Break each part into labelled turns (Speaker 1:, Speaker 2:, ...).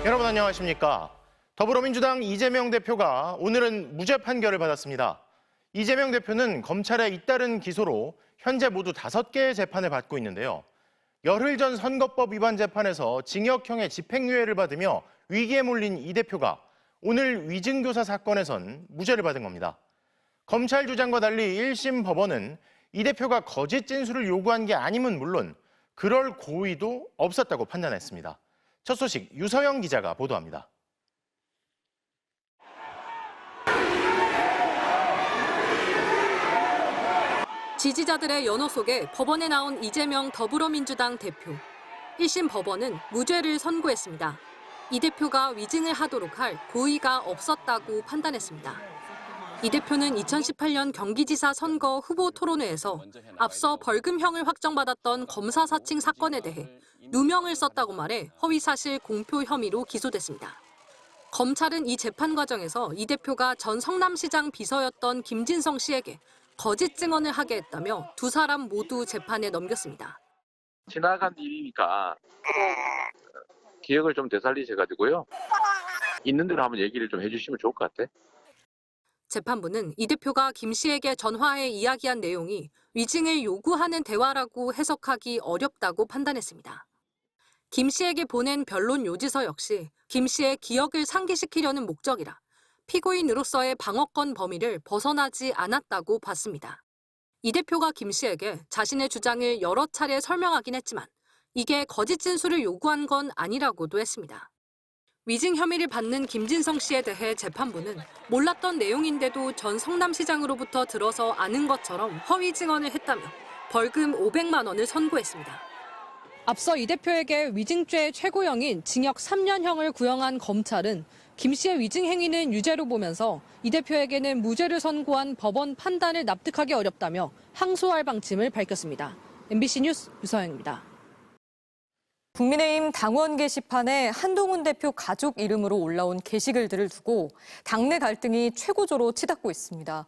Speaker 1: 여러분 안녕하십니까? 더불어민주당 이재명 대표가 오늘은 무죄 판결을 받았습니다. 이재명 대표는 검찰의 잇따른 기소로 현재 모두 5개의 재판을 받고 있는데요. 열흘 전 선거법 위반 재판에서 징역형의 집행유예를 받으며 위기에 몰린 이 대표가 오늘 위증교사 사건에선 무죄를 받은 겁니다. 검찰 주장과 달리 1심 법원은 이 대표가 거짓 진술을 요구한 게 아님은 물론 그럴 고의도 없었다고 판단했습니다. 첫 소식 유서영 기자가 보도합니다.
Speaker 2: 지지자들의 연호 속에 법원에 나온 이재명 더불어민주당 대표. 1심 법원은 무죄를 선고했습니다. 이 대표가 위증을 하도록 할 고의가 없었다고 판단했습니다. 이 대표는 2018년 경기지사 선거 후보 토론회에서 앞서 벌금형을 확정받았던 검사 사칭 사건에 대해 누명을 썼다고 말해 허위사실 공표 혐의로 기소됐습니다. 검찰은 이 재판 과정에서 이 대표가 전 성남시장 비서였던 김진성 씨에게 거짓 증언을 하게 했다며 두 사람 모두 재판에 넘겼습니다.
Speaker 3: 지나간 일이니까 기억을 좀 되살리셔가지고요. 있는 대로 한번 얘기를 좀 해주시면 좋을 것 같아.
Speaker 2: 재판부는 이 대표가 김 씨에게 전화해 이야기한 내용이 위증을 요구하는 대화라고 해석하기 어렵다고 판단했습니다. 김 씨에게 보낸 변론 요지서 역시 김 씨의 기억을 상기시키려는 목적이라 피고인으로서의 방어권 범위를 벗어나지 않았다고 봤습니다. 이 대표가 김 씨에게 자신의 주장을 여러 차례 설명하긴 했지만 이게 거짓 진술을 요구한 건 아니라고도 했습니다. 위증 혐의를 받는 김진성 씨에 대해 재판부는 몰랐던 내용인데도 전 성남시장으로부터 들어서 아는 것처럼 허위 증언을 했다며 벌금 500만 원을 선고했습니다. 앞서 이 대표에게 위증죄 최고형인 징역 3년형을 구형한 검찰은 김 씨의 위증 행위는 유죄로 보면서 이 대표에게는 무죄를 선고한 법원 판단을 납득하기 어렵다며 항소할 방침을 밝혔습니다. MBC 뉴스 유서영입니다.
Speaker 4: 국민의힘 당원 게시판에 한동훈 대표 가족 이름으로 올라온 게시글들을 두고 당내 갈등이 최고조로 치닫고 있습니다.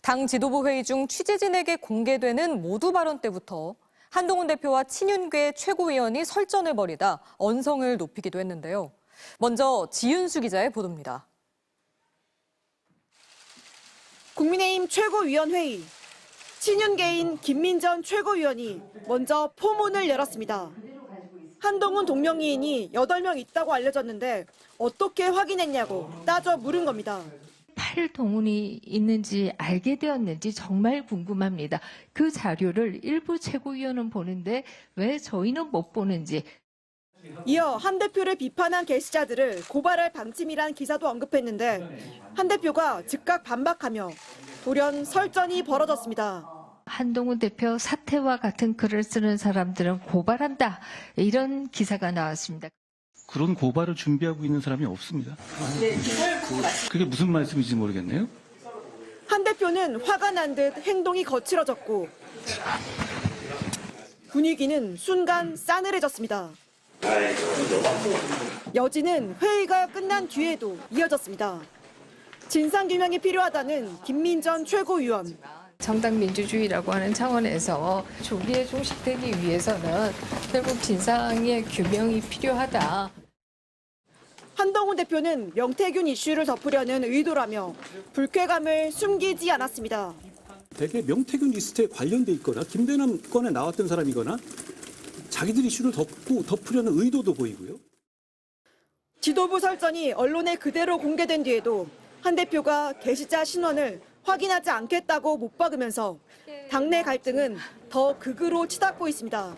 Speaker 4: 당 지도부 회의 중 취재진에게 공개되는 모두 발언 때부터 한동훈 대표와 친윤계 최고위원이 설전을 벌이다 언성을 높이기도 했는데요. 먼저 지윤수 기자의 보도입니다.
Speaker 5: 국민의힘 최고위원회의. 친윤계인 김민전 최고위원이 먼저 포문을 열었습니다. 한동훈 동명이인이 8명 있다고 알려졌는데 어떻게 확인했냐고 따져 물은 겁니다.
Speaker 6: 8동훈이 있는지 알게 되었는지 정말 궁금합니다. 그 자료를 일부 최고위원은 보는데 왜 저희는 못 보는지.
Speaker 5: 이어 한 대표를 비판한 게시자들을 고발할 방침이란 기사도 언급했는데 한 대표가 즉각 반박하며 돌연 설전이 벌어졌습니다.
Speaker 6: 한동훈 대표 사퇴와 같은 글을 쓰는 사람들은 고발한다. 이런 기사가 나왔습니다.
Speaker 7: 그런 고발을 준비하고 있는 사람이 없습니다. 그게 무슨 말씀인지 모르겠네요.
Speaker 5: 한 대표는 화가 난 듯 행동이 거칠어졌고 분위기는 순간 싸늘해졌습니다. 여지는 회의가 끝난 뒤에도 이어졌습니다. 진상규명이 필요하다는 김민전 최고위원.
Speaker 6: 정당 민주주의라고 하는 차원에서 조기에 종식되기 위해서는 결국 진상의 규명이 필요하다.
Speaker 5: 한동훈 대표는 명태균 이슈를 덮으려는 의도라며 불쾌감을 숨기지 않았습니다.
Speaker 8: 대개 명태균 리스트에 관련돼 있거나 김대남 건에 나왔던 사람이거나 자기들 이슈를 덮으려는 의도도 보이고요.
Speaker 5: 지도부 설전이 언론에 그대로 공개된 뒤에도 한 대표가 게시자 신원을 확인하지 않겠다고 못 박으면서 당내 갈등은 더 극으로 치닫고 있습니다.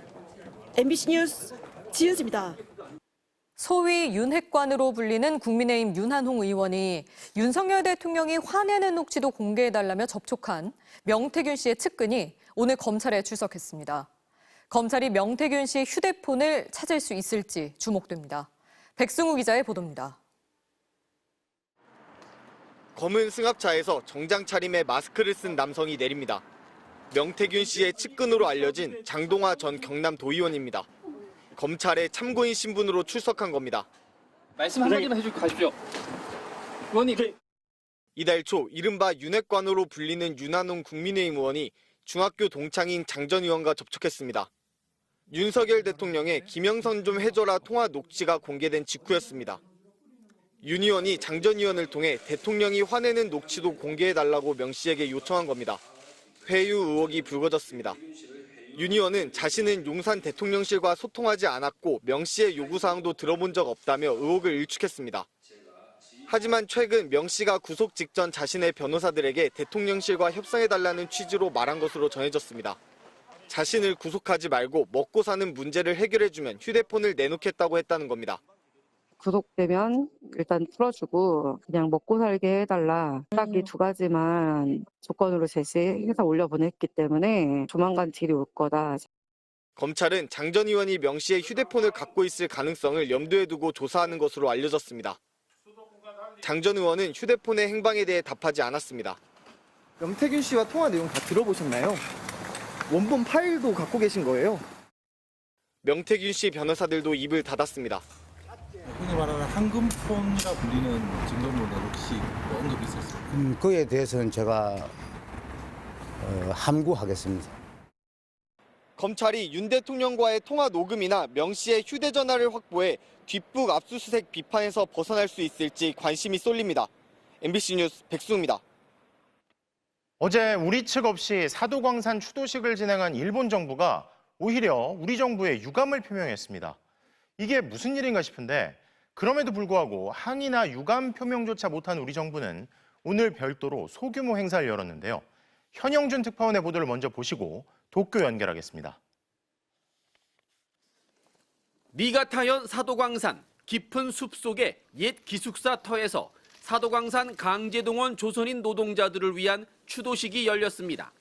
Speaker 5: MBC 뉴스 지은수입니다.
Speaker 4: 소위 윤핵관으로 불리는 국민의힘 윤한홍 의원이 윤석열 대통령이 화내는 녹취도 공개해달라며 접촉한 명태균 씨의 측근이 오늘 검찰에 출석했습니다. 검찰이 명태균 씨의 휴대폰을 찾을 수 있을지 주목됩니다. 백승우 기자의 보도입니다.
Speaker 9: 검은 승합차에서 정장 차림의 마스크를 쓴 남성이 내립니다. 명태균 씨의 측근으로 알려진 장동화 전 경남도의원입니다. 검찰에 참고인 신분으로 출석한 겁니다.
Speaker 10: 말씀 한마디만 해주고 가십시오. 의원님.
Speaker 9: 이달 초 이른바 윤핵관으로 불리는 윤한홍 국민의힘 의원이 중학교 동창인 장 전 의원과 접촉했습니다. 윤석열 대통령의 김영선 좀 해줘라 통화 녹취가 공개된 직후였습니다. 윤 의원이 장 전 의원을 통해 대통령이 화내는 녹취도 공개해달라고 명 씨에게 요청한 겁니다. 회유 의혹이 불거졌습니다. 윤 의원은 자신은 용산 대통령실과 소통하지 않았고 명 씨의 요구사항도 들어본 적 없다며 의혹을 일축했습니다. 하지만 최근 명 씨가 구속 직전 자신의 변호사들에게 대통령실과 협상해달라는 취지로 말한 것으로 전해졌습니다. 자신을 구속하지 말고 먹고 사는 문제를 해결해주면 휴대폰을 내놓겠다고 했다는 겁니다.
Speaker 11: 구속되면 일단 풀어주고 그냥 먹고 살게 해달라. 딱 이 두 가지만 조건으로 제시해서 올려보냈기 때문에 조만간 딜이 올 거다.
Speaker 9: 검찰은 장 전 의원이 명 씨의 휴대폰을 갖고 있을 가능성을 염두에 두고 조사하는 것으로 알려졌습니다. 장 전 의원은 휴대폰의 행방에 대해 답하지 않았습니다.
Speaker 12: 명태균 씨와 통화 내용 다 들어보셨나요? 원본 파일도 갖고 계신 거예요?
Speaker 9: 명태균 씨 변호사들도 입을 닫았습니다.
Speaker 7: 흔히 말하는 황금폰이라 불리는 증거물에 혹시 언급이 있었어요?
Speaker 13: 그에 대해서는 제가 함구하겠습니다.
Speaker 9: 검찰이 윤 대통령과의 통화 녹음이나 명 씨의 휴대전화를 확보해 뒷북 압수수색 비판에서 벗어날 수 있을지 관심이 쏠립니다. MBC 뉴스 백수입니다.
Speaker 1: 어제 우리 측 없이 사도광산 추도식을 진행한 일본 정부가 오히려 우리 정부에 유감을 표명했습니다. 이게 무슨 일인가 싶은데 그럼에도 불구하고 항의나 유감 표명조차 못한 우리 정부는 오늘 별도로 소규모 행사를 열었는데요. 현영준 특파원의 보도를 먼저 보시고 도쿄 연결하겠습니다.
Speaker 14: 니가타현 사도광산 깊은 숲속의 옛 기숙사 터에서 사도광산 강제동원 조선인 노동자들을 위한 추도식이 열렸습니다.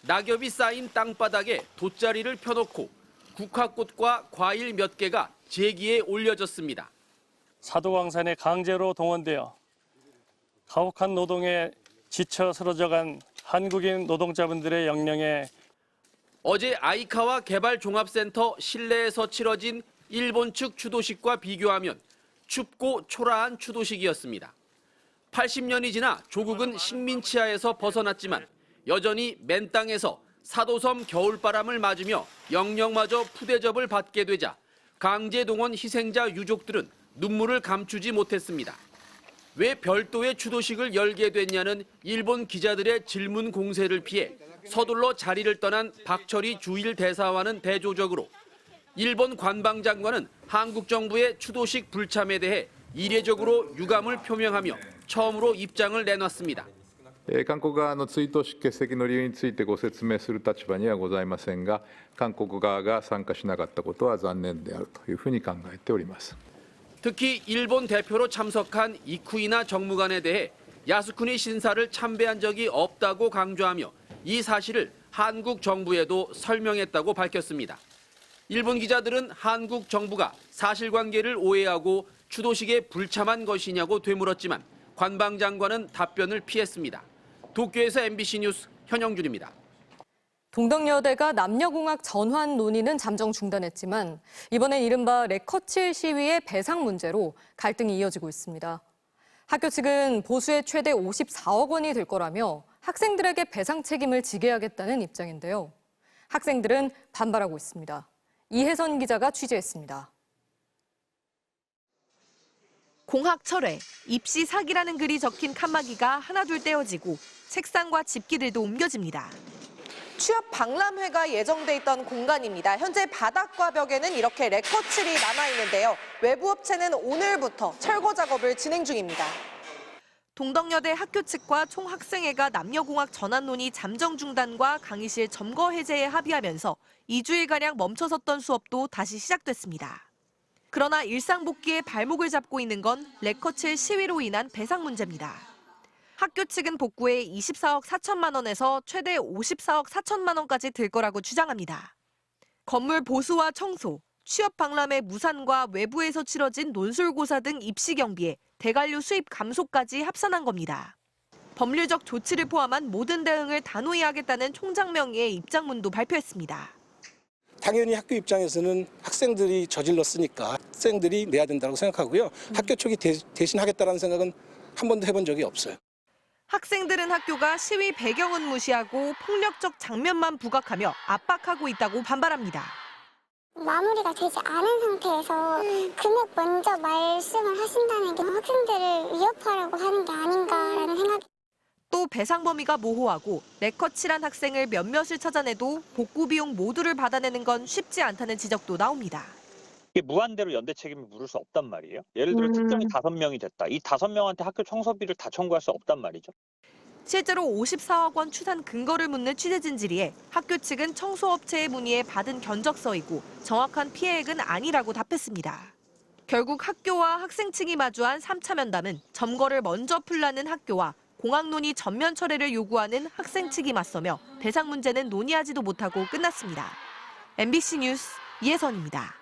Speaker 14: 낙엽이 쌓인 땅바닥에 돗자리를 펴놓고 국화꽃과 과일 몇 개가 제기에 올려졌습니다.
Speaker 15: 사도광산에 강제로 동원되어 가혹한 노동에 지쳐 쓰러져간 한국인 노동자분들의 영령에
Speaker 14: 어제 아이카와 개발종합센터 실내에서 치러진 일본 측 추도식과 비교하면 춥고 초라한 추도식이었습니다. 80년이 지나 조국은 식민치하에서 벗어났지만 여전히 맨 땅에서 사도섬 겨울바람을 맞으며 영령마저 푸대접을 받게 되자 강제동원 희생자 유족들은 눈물을 감추지 못했습니다. 왜 별도의 추도식을 열게 됐냐는 일본 기자들의 질문 공세를 피해 서둘러 자리를 떠난 박철희 주일 대사와는 대조적으로 일본 관방장관은 한국 정부의 추도식 불참에 대해 이례적으로 유감을 표명하며 처음으로 입장을 내놨습니다.
Speaker 16: 韓国側の追悼式欠席の理由についてご説明する立場にはございませんが、韓国側が参加しなかったことは残念であるというふうに考えております。
Speaker 14: 특히 일본 대표로 참석한 이쿠이나 정무관에 대해 야스쿠니 신사를 참배한 적이 없다고 강조하며 이 사실을 한국 정부에도 설명했다고 밝혔습니다. 일본 기자들은 한국 정부가 사실관계를 오해하고 추도식에 불참한 것이냐고 되물었지만 관방장관은 답변을 피했습니다. 도쿄에서 MBC 뉴스 현영준입니다.
Speaker 4: 동덕여대가 남녀공학 전환 논의는 잠정 중단했지만 이번엔 이른바 레커칠 시위의 배상 문제로 갈등이 이어지고 있습니다. 학교 측은 보수의 최대 54억 원이 될 거라며 학생들에게 배상 책임을 지게 하겠다는 입장인데요. 학생들은 반발하고 있습니다. 이혜선 기자가 취재했습니다.
Speaker 17: 공학 철회, 입시 사기라는 글이 적힌 칸막이가 하나둘 떼어지고 책상과 집기들도 옮겨집니다. 취업 박람회가 예정돼 있던 공간입니다. 현재 바닥과 벽에는 이렇게 레커칠이 남아있는데요. 외부 업체는 오늘부터 철거 작업을 진행 중입니다. 동덕여대 학교 측과 총학생회가 남녀공학 전환 논의 잠정 중단과 강의실 점거 해제에 합의하면서 2주일가량 멈춰섰던 수업도 다시 시작됐습니다. 그러나 일상 복귀에 발목을 잡고 있는 건 레커칠 시위로 인한 배상 문제입니다. 학교 측은 복구에 24억 4천만 원에서 최대 54억 4천만 원까지 들 거라고 주장합니다. 건물 보수와 청소, 취업 박람회 무산과 외부에서 치러진 논술고사 등 입시 경비에 대관료 수입 감소까지 합산한 겁니다. 법률적 조치를 포함한 모든 대응을 단호히 하겠다는 총장 명의의 입장문도 발표했습니다.
Speaker 18: 당연히 학교 입장에서는 학생들이 저질렀으니까 학생들이 내야 된다고 생각하고요. 학교 측이 대신하겠다는 생각은 한 번도 해본 적이 없어요.
Speaker 17: 학생들은 학교가 시위 배경은 무시하고 폭력적 장면만 부각하며 압박하고 있다고 반발합니다.
Speaker 13: 마무리가 되지 않은 상태에서 금액 먼저 말씀을 하신다는 게 학생들을 위협하려고 하는 게 아닌가라는 생각이.
Speaker 17: 또 배상 범위가 모호하고 레컷칠한 학생을 몇몇을 찾아내도 복구 비용 모두를 받아내는 건 쉽지 않다는 지적도 나옵니다.
Speaker 19: 이게 무한대로 연대 책임을 물을 수 없단 말이에요. 예를 들어 특정이 5명이 됐다. 이 5명한테 학교 청소비를 다 청구할 수 없단 말이죠.
Speaker 17: 실제로 54억 원 추산 근거를 묻는 취재진 질의에 학교 측은 청소업체의 문의에 받은 견적서이고 정확한 피해액은 아니라고 답했습니다. 결국 학교와 학생 측이 마주한 3차 면담은 점거를 먼저 풀라는 학교와 공학논의 전면 철회를 요구하는 학생 측이 맞서며 배상 문제는 논의하지도 못하고 끝났습니다. MBC 뉴스 이혜선입니다.